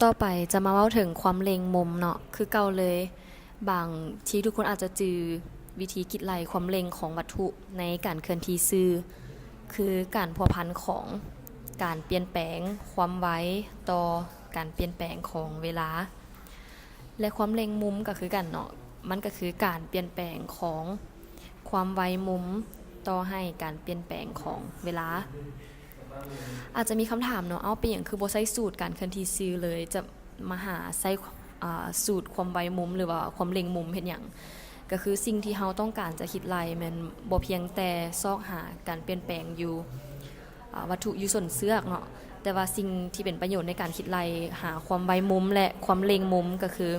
ต่อไปจะมาเว้าถึงความเล็งมุมเนาะคือเก่าเลยบางที่ทุกคนอาจจะจือวิธีคิดไล่ความเล็งของวัตถุในการเคลื่อนที่ซื่อคือการพัวพันของการเปลี่ยนแปลงความไวต่อการเปลี่ยนแปลงของเวลาและความเล็งมุมก็คือกันเนาะมันก็คือการเปลี่ยนแปลงของความไวมุมต่อให้การเปลี่ยนแปลงของเวลาอาจจะมีคำถามเนาะเอาไปอย่างคือบ่ใช้สูตรการเคลื่อนที่ซื่อเลยจะมาหาใช้สูตรความไวมุมหรือว่าความเล็งมุมเฮ็ดหยังก็คือสิ่งที่เราต้องการจะคิดไล่มันบ่เพียงแต่ซอกหาการเปลี่ยนแปลงอยู่วัตถุอยู่ส่วนเสือกเนาะแต่ว่าสิ่งที่เป็นประโยชน์ในการคิดไล่หาความไวมุมและความเล็งมุมก็คือ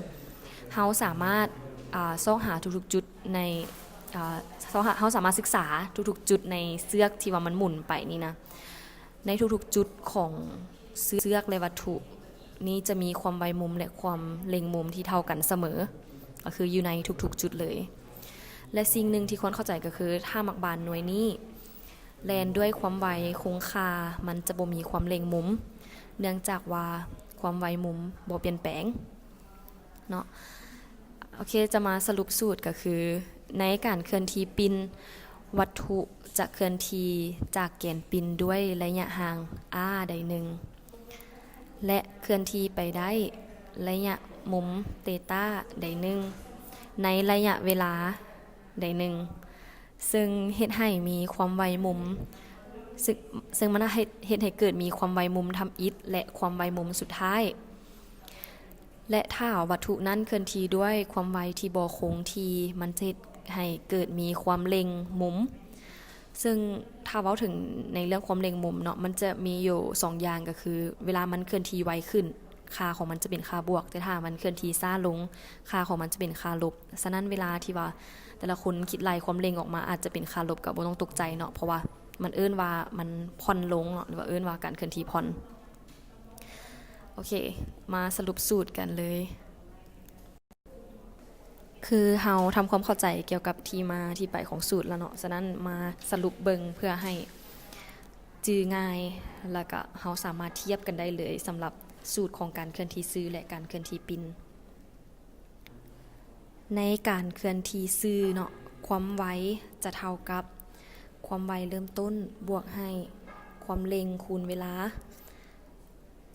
เราสามารถซอกหาทุกๆจุดในเราสามารถศึกษาทุกๆจุดในเสือกที่ว่ามันหมุนไปนี่นะในทุกๆจุดของเสือกและวัตถุนี้จะมีความไวมุมและความเล็งมุมที่เท่ากันเสมอก็คืออยู่ในทุกๆจุดเลยและสิ่งหนึ่งที่ควรเข้าใจก็คือถ้ามักบานหน่วยนี้แลนด้วยความไวคงคามันจะบ่มีความเล็งมุมเนื่องจากว่าความไวมุมบ่เปลี่ยนแปลงเนาะโอเคจะมาสรุปสูตรก็คือในการเคลื่อนที่ปินวัตถุจะเคลื่อนที่จากแกนปินด้วยระยะห่าง r ใดหนึ่งและเคลื่อนที่ไปได้ระยะมุมเตต้าใดหนึ่งในระยะเวลาใดหนึ่งซึ่งเฮ็ดให้มีความไวมุมซึ่งมันเฮ็ดให้เกิดมีความไวมุมทำอิฐและความไวมุมสุดท้ายและถ้าวัตถุนั้นเคลื่อนที่ด้วยความไวที่บ่คงที่มันจะให้เกิดมีความเล็งมุมซึ่งถ้าเว้าถึงในเรื่องความเล็งมุมเนาะมันจะมีอยู่2อย่างก็คือเวลามันเคลื่อนที่ไวขึ้นค่าของมันจะเป็นค่าบวกแต่ถ้ามันเคลื่อนที่ช้าลงค่าของมันจะเป็นค่าลบฉะนั้นเวลาที่ว่าแต่ละคนคิดไล่ความเล็งออกมาอาจจะเป็นค่าลบก็บ่ต้องตกใจเนาะเพราะว่ามันเอิ้นว่ามันผ่อนลงหรือว่าเอิ้นว่าการเคลื่อนที่ผ่อนโอเคมาสรุปสูตรกันเลยคือเฮาทำความเข้าใจเกี่ยวกับที่มาที่ไปของสูตรแล้วเนาะฉะนั้นมาสรุปเบิ่งเพื่อให้จื้อง่ายแล้วก็เฮาสามารถเทียบกันได้เลยสำหรับสูตรของการเคลื่อนที่ซื่อและการเคลื่อนที่ปินในการเคลื่อนที่ซื่อเนาะความไวจะเท่ากับความไวเริ่มต้นบวกให้ความเร็งคูณเวลา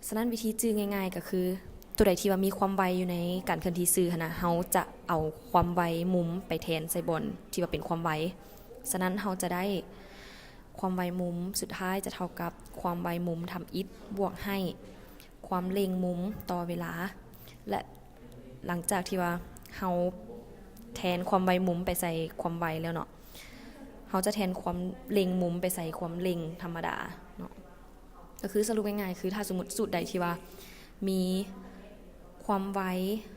ฉะนั้นวิธีจื้อง่ายๆก็คือตัวใดที่ว่ามีความไวอยู่ในการเคลื่อนที่ซื่อนะเฮาจะเอาความไวมุมไปแทนใส่บนที่ว่าเป็นความไวฉะนั้นเฮาจะได้ความไวมุมสุดท้ายจะเท่ากับความไวมุมทำอิฐบวกให้ความเล็งมุมต่อเวลาและหลังจากที่ว่าเฮาแทนความไวมุมไปใส่ความไวแล้วเนาะเฮาจะแทนความเล็งมุมไปใส่ความเล็งธรรมดาเนาะก็คือสรุปง่ายๆคือถ้าสมมุติสูตรใดที่ว่ามีความไว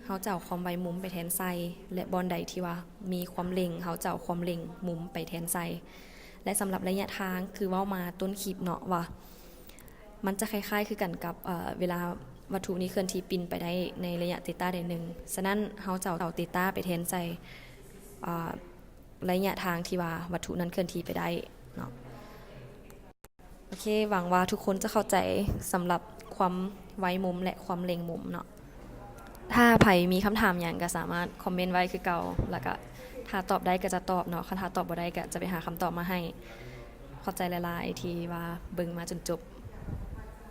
เฮาจะเอาความไวมุมไปแทนใส่และบอนใดที่ว่ามีความเล็งเฮาจะเอาความเล็งมุมไปแทนใส่และสำหรับระยะทางคือเว้ามาต้นคลิปเนาะว่ามันจะคล้ายๆคือกันกับเวลาวัตถุนี้เคลื่อนที่ปินไปได้ในระยะเทต้าใดหนึ่งฉะนั้นเฮาจะเอาเทต้าไปแทนใส่ระยะทางที่ว่าวัตถุนั้นเคลื่อนที่ไปได้เนาะโอเคหวังว่าทุกคนจะเข้าใจสำหรับความไวมุมและความเล็งมุมเนาะถ้าใครมีคำถามอย่างก็สามารถคอมเมนต์ไว้คือเก่าแล้วก็ถ้าตอบได้ก็จะตอบเนาะถ้าตอบบ่ได้ก็จะไปหาคำตอบมาให้เข้าใจหลายๆที่ว่าเบิ่งมาจนจบ